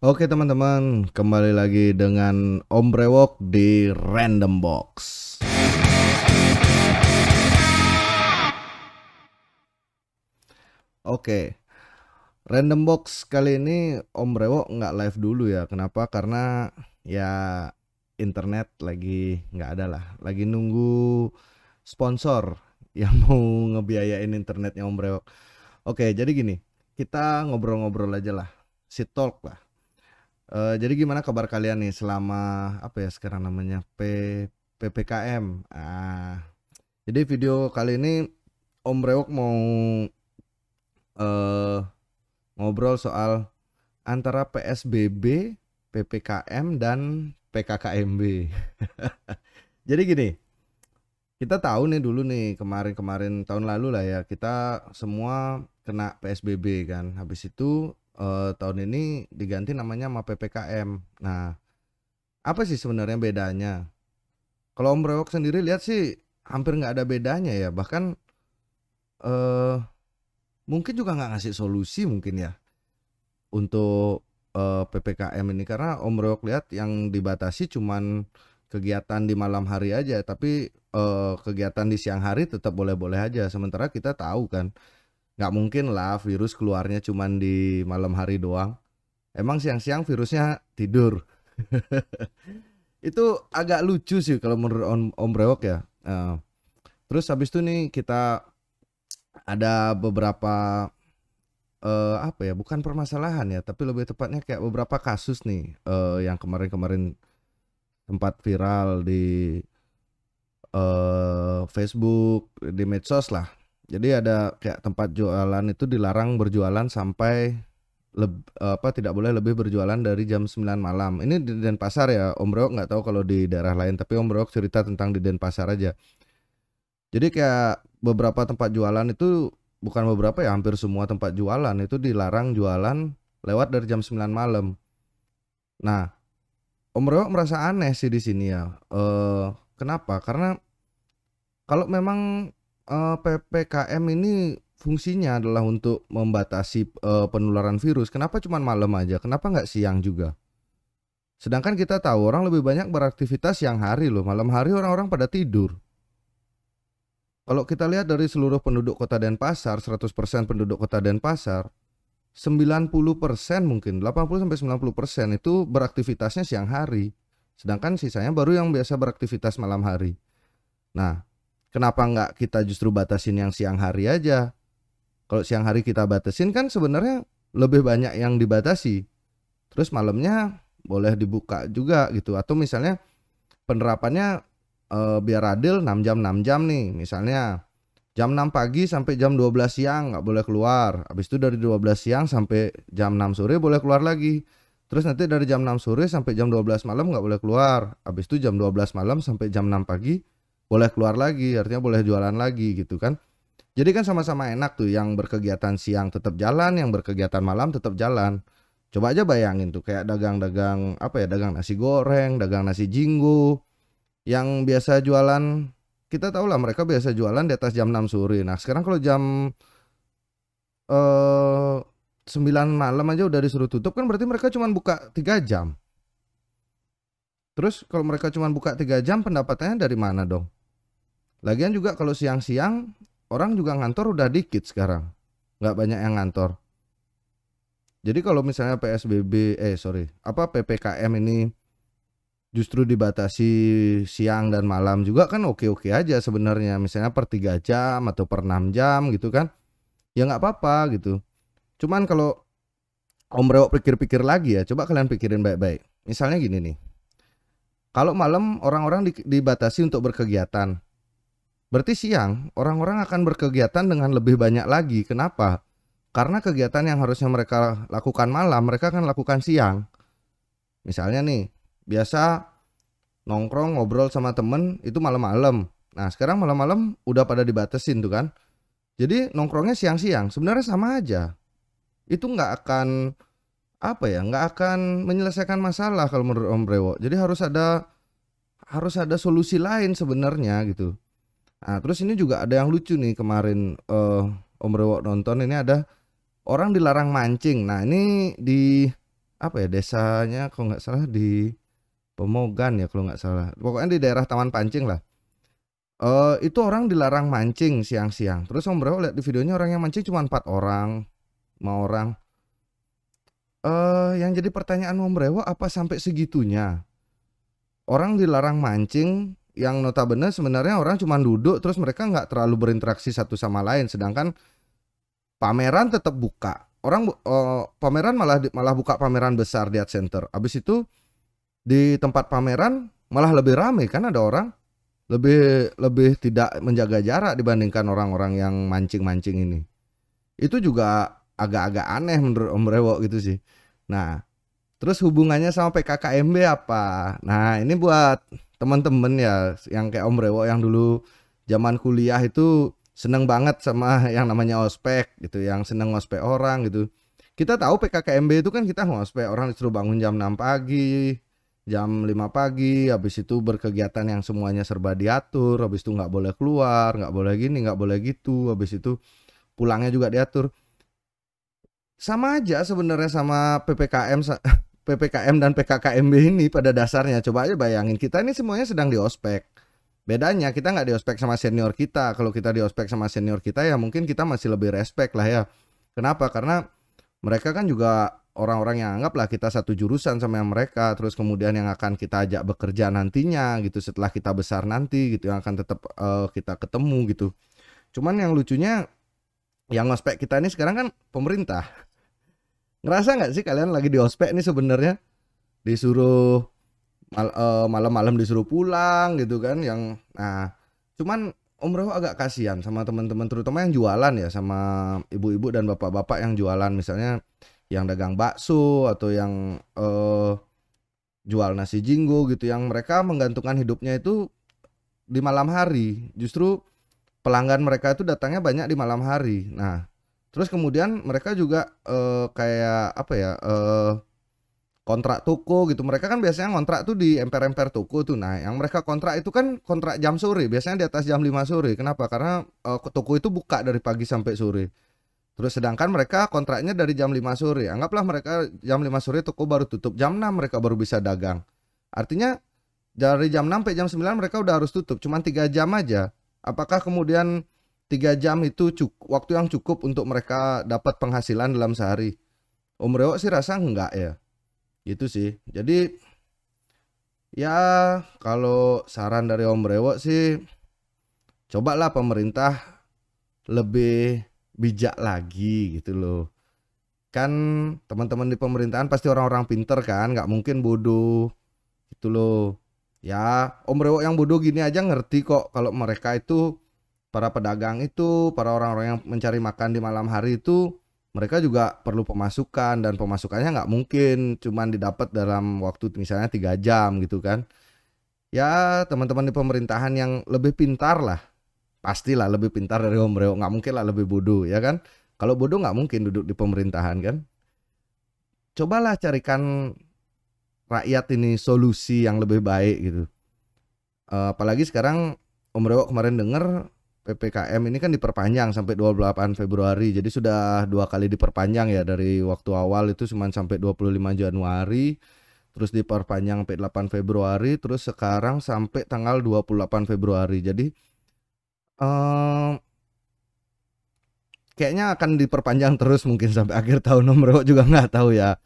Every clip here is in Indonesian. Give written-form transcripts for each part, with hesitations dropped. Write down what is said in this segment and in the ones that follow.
Oke teman-teman, kembali lagi dengan Om Brewok di Random Box. Oke, Random Box kali ini Om Brewok nggak live dulu ya. Kenapa? Karena ya internet lagi nggak ada lah. Lagi nunggu sponsor yang mau ngebiayain internetnya Om Brewok. Oke, jadi gini, kita ngobrol-ngobrol aja lah, sit talk lah. Jadi gimana kabar kalian nih selama apa ya sekarang namanya PPKM? Jadi video kali ini Om Brewok mau eh, ngobrol soal antara PSBB, PPKM dan PKKMB. Jadi gini, kita tahu nih dulu nih kemarin-kemarin tahun lalu lah ya kita semua kena PSBB kan. Habis itu tahun ini diganti namanya sama PPKM. Nah, apa sih sebenarnya bedanya? Kalau Om Brewok sendiri lihat sih hampir nggak ada bedanya ya. Bahkan eh, mungkin juga nggak ngasih solusi mungkin ya untuk PPKM ini karena Om Brewok lihat yang dibatasi cuman kegiatan di malam hari aja, tapi kegiatan di siang hari tetap boleh-boleh aja. Sementara kita tahu kan nggak mungkin lah virus keluarnya cuman di malam hari doang. Emang siang-siang virusnya tidur. Itu agak lucu sih kalau menurut Om Brewok ya. Terus habis itu nih kita ada beberapa apa ya, bukan permasalahan ya, tapi lebih tepatnya kayak beberapa kasus nih yang kemarin-kemarin sempat viral di Facebook, di medsos lah. Jadi ada kayak tempat jualan itu dilarang berjualan sampai tidak boleh lebih berjualan dari jam 9 malam. Ini di Denpasar ya, Om Brewok nggak tahu kalau di daerah lain, tapi Om Brewok cerita tentang di Denpasar aja. Jadi kayak beberapa tempat jualan itu bukan beberapa ya, hampir semua tempat jualan itu dilarang jualan lewat dari jam 9 malam. Nah, Om Rewok merasa aneh sih di sini ya. Kenapa? Karena kalau memang PPKM ini fungsinya adalah untuk membatasi penularan virus, kenapa cuma malam aja? Kenapa nggak siang juga? Sedangkan kita tahu orang lebih banyak beraktivitas siang hari loh, malam hari orang-orang pada tidur. Kalau kita lihat dari seluruh penduduk Kota Denpasar, 100% penduduk Kota Denpasar, 90% mungkin 80 sampai 90% itu beraktivitasnya siang hari. Sedangkan sisanya baru yang biasa beraktivitas malam hari. Nah, kenapa nggak kita justru batasin yang siang hari aja? Kalau siang hari kita batasin kan sebenarnya lebih banyak yang dibatasi. Terus malamnya boleh dibuka juga gitu. Atau misalnya penerapannya biar adil 6 jam nih. Misalnya jam 6 pagi sampai jam 12 siang nggak boleh keluar. Habis itu dari 12 siang sampai jam 6 sore boleh keluar lagi. Terus nanti dari jam 6 sore sampai jam 12 malam nggak boleh keluar. Habis itu jam 12 malam sampai jam 6 pagi boleh keluar lagi. Artinya boleh jualan lagi gitu kan. Jadi kan sama-sama enak tuh, yang berkegiatan siang tetap jalan, yang berkegiatan malam tetap jalan. Coba aja bayangin tuh kayak dagang-dagang apa ya, dagang nasi goreng, dagang nasi jinggo, yang biasa jualan, kita tahu lah mereka biasa jualan di atas jam 6 sore. Nah, sekarang kalau jam eh 9 malam aja udah disuruh tutup kan berarti mereka cuma buka 3 jam. Terus kalau mereka cuma buka 3 jam pendapatannya dari mana dong? Lagian juga kalau siang-siang orang juga ngantor udah dikit sekarang. Nggak banyak yang ngantor. Jadi kalau misalnya PSBB apa PPKM ini justru dibatasi siang dan malam juga kan oke-oke aja sebenarnya. Misalnya per 3 jam atau per 6 jam gitu kan. Ya nggak apa-apa gitu. Cuman kalau Om Rewok pikir-pikir lagi ya, coba kalian pikirin baik-baik. Misalnya gini nih, kalau malam orang-orang dibatasi untuk berkegiatan, berarti siang orang-orang akan berkegiatan dengan lebih banyak lagi. Kenapa? Karena kegiatan yang harusnya mereka lakukan malam, mereka akan lakukan siang. Misalnya nih, biasa nongkrong ngobrol sama temen itu malam-malam. Nah sekarang malam-malam udah pada dibatasin tuh kan. Jadi nongkrongnya siang-siang, sebenarnya sama aja. Itu nggak akan apa ya, nggak akan menyelesaikan masalah kalau menurut Om Brewo. Jadi harus ada solusi lain sebenarnya gitu. Nah terus ini juga ada yang lucu nih kemarin Om Brewo nonton, ini ada orang dilarang mancing. Nah ini di apa ya, desanya kalau nggak salah di Pemogan ya kalau nggak salah. Pokoknya di daerah Taman Pancing lah. Itu orang dilarang mancing siang-siang. Terus Om Bro lihat di videonya orang yang mancing cuma 4 orang, 5 orang. Yang jadi pertanyaan Om Bro, apa sampai segitunya? Orang dilarang mancing yang notabene sebenarnya orang cuma duduk terus mereka nggak terlalu berinteraksi satu sama lain, sedangkan pameran tetap buka. Orang pameran malah buka pameran besar di Art Center. Habis itu di tempat pameran malah lebih ramai kan, ada orang lebih lebih tidak menjaga jarak dibandingkan orang-orang yang mancing-mancing ini. Itu juga agak-agak aneh menurut Om Rewo gitu sih. Nah, terus hubungannya sama PKKMB apa? Nah, ini buat teman-teman ya yang kayak Om Rewo yang dulu zaman kuliah itu seneng banget sama yang namanya ospek gitu, yang seneng ngospek orang gitu. Kita tahu PKKMB itu kan kita ngospek, orang disuruh bangun jam 6 pagi, jam 5 pagi, habis itu berkegiatan yang semuanya serba diatur, habis itu nggak boleh keluar, nggak boleh gini, nggak boleh gitu, habis itu pulangnya juga diatur. Sama aja sebenarnya sama PPKM PPKM dan PKKMB ini pada dasarnya. Coba aja bayangin, kita ini semuanya sedang di ospek. Bedanya kita nggak di ospek sama senior kita. Kalau kita di ospek sama senior kita ya mungkin kita masih lebih respect lah ya. Kenapa? Karena mereka kan juga orang-orang yang anggaplah kita satu jurusan sama yang mereka, terus kemudian yang akan kita ajak bekerja nantinya gitu setelah kita besar nanti gitu, yang akan tetap kita ketemu gitu. Cuman yang lucunya yang ospek kita ini sekarang kan pemerintah. Ngerasa nggak sih kalian lagi di ospek nih sebenarnya, disuruh malam-malam disuruh pulang gitu kan, yang nah cuman Om Rewo agak kasihan sama teman-teman terutama yang jualan ya, sama ibu-ibu dan bapak-bapak yang jualan, misalnya yang dagang bakso atau yang jual nasi jinggo gitu, yang mereka menggantungkan hidupnya itu di malam hari. Justru pelanggan mereka itu datangnya banyak di malam hari. Nah, terus kemudian mereka juga kayak apa ya, kontrak toko gitu. Mereka kan biasanya kontrak tuh di emper-emper toko tuh. Nah, yang mereka kontrak itu kan kontrak jam sore, biasanya di atas jam 5 sore. Kenapa? Karena toko itu buka dari pagi sampai sore. Terus sedangkan mereka kontraknya dari jam 5 sore. Anggaplah mereka jam 5 sore toko baru tutup. Jam 6 mereka baru bisa dagang. Artinya dari jam 6 sampai jam 9 mereka udah harus tutup. Cuman 3 jam aja. Apakah kemudian 3 jam itu waktu yang cukup untuk mereka dapat penghasilan dalam sehari? Om Rewo sih rasa enggak ya. Gitu sih. Jadi ya kalau saran dari Om Rewo sih, cobalah pemerintah lebih bijak lagi gitu loh. Kan teman-teman di pemerintahan pasti orang-orang pinter kan, nggak mungkin bodoh gitu loh. Ya Om Rewo yang bodoh gini aja ngerti kok kalau mereka itu, para pedagang itu, para orang-orang yang mencari makan di malam hari itu, mereka juga perlu pemasukan, dan pemasukannya nggak mungkin cuman didapat dalam waktu misalnya 3 jam gitu kan. Ya teman-teman di pemerintahan yang lebih pintar lah, pastilah lebih pintar dari Om Rewo, nggak mungkin lah lebih bodoh ya kan. Kalau bodoh nggak mungkin duduk di pemerintahan kan. Cobalah carikan rakyat ini solusi yang lebih baik gitu. Apalagi sekarang Om Rewo kemarin dengar PPKM ini kan diperpanjang sampai 28 Februari. Jadi sudah 2 kali diperpanjang ya, dari waktu awal itu cuma sampai 25 Januari, terus diperpanjang sampai 8 Februari, terus sekarang sampai tanggal 28 Februari. Jadi kayaknya akan diperpanjang terus mungkin sampai akhir tahun. Om Rewo juga nggak tahu ya.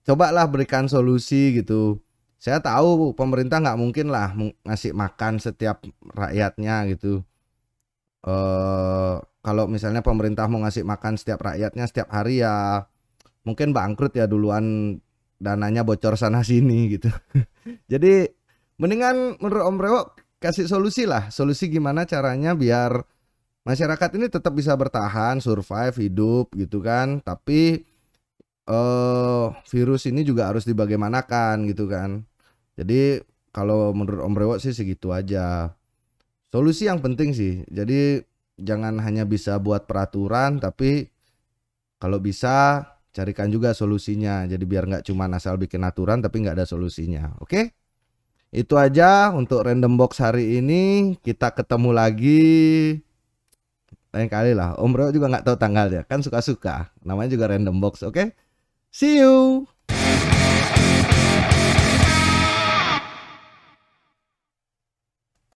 Cobalah berikan solusi gitu. Saya tahu pemerintah nggak mungkin lah ngasih makan setiap rakyatnya gitu. Kalau misalnya pemerintah mau ngasih makan setiap rakyatnya setiap hari ya mungkin bangkrut ya duluan, dananya bocor sana sini gitu. Jadi mendingan menurut Om Rewo kasih solusi lah, solusi gimana caranya biar masyarakat ini tetap bisa bertahan, survive, hidup gitu kan. Tapi virus ini juga harus dibagaimanakan gitu kan. Jadi kalau menurut Om Rewo sih segitu aja. Solusi yang penting sih. Jadi jangan hanya bisa buat peraturan, tapi kalau bisa carikan juga solusinya. Jadi biar nggak cuma asal bikin aturan tapi nggak ada solusinya. Oke? Itu aja untuk random box hari ini. Kita ketemu lagi lain kali lah. Om Rewo juga nggak tahu tanggalnya, kan suka-suka. Namanya juga random box. Oke? See you.